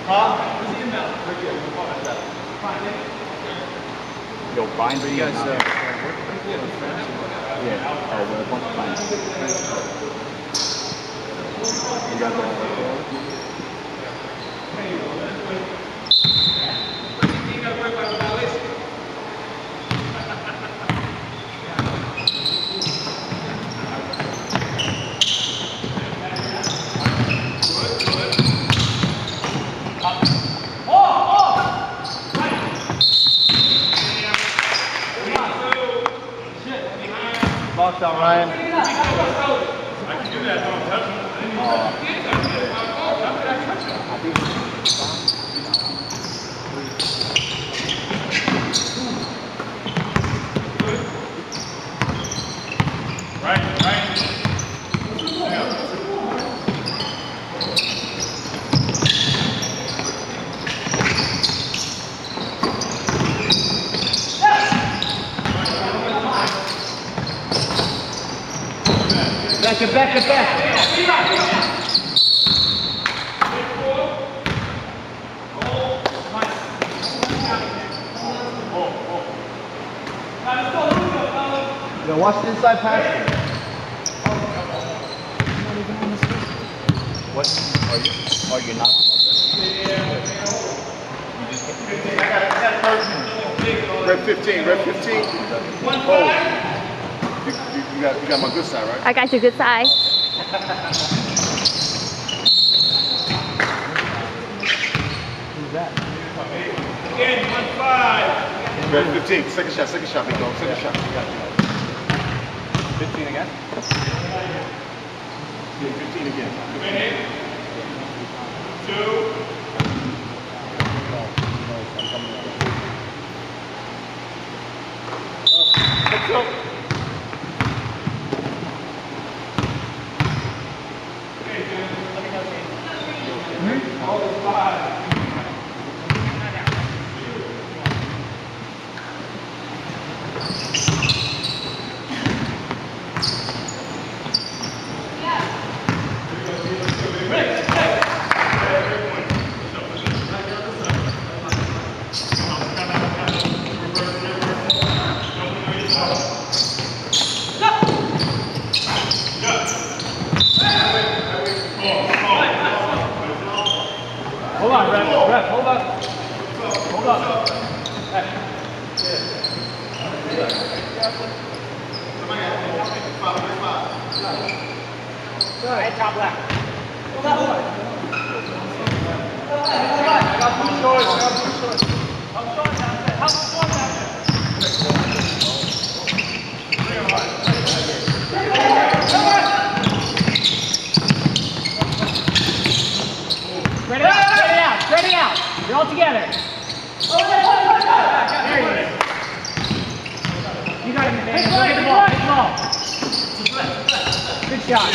Yo, Brian, you guys, yeah. Oh, we're a bunch of Brian's. You guys Box out, Ryan. I can do that, don't touch him. Right. Back. Yo, watch the inside pass. What? Are you not on? Red 15. Oh. You got my good side, right? I got your good side. Who's that? Again, 1-5. Red 15. Second shot, big dog. Second shot. 15 again? Yeah, 15 again. 2. Let's go. All the 5. Hold on, ref, hold up. Hey, top left. Hold on. I got two shorts. Help Sean down there. Spread it out. You're all together. There you go. You got it, man. Look at the ball. Good shot.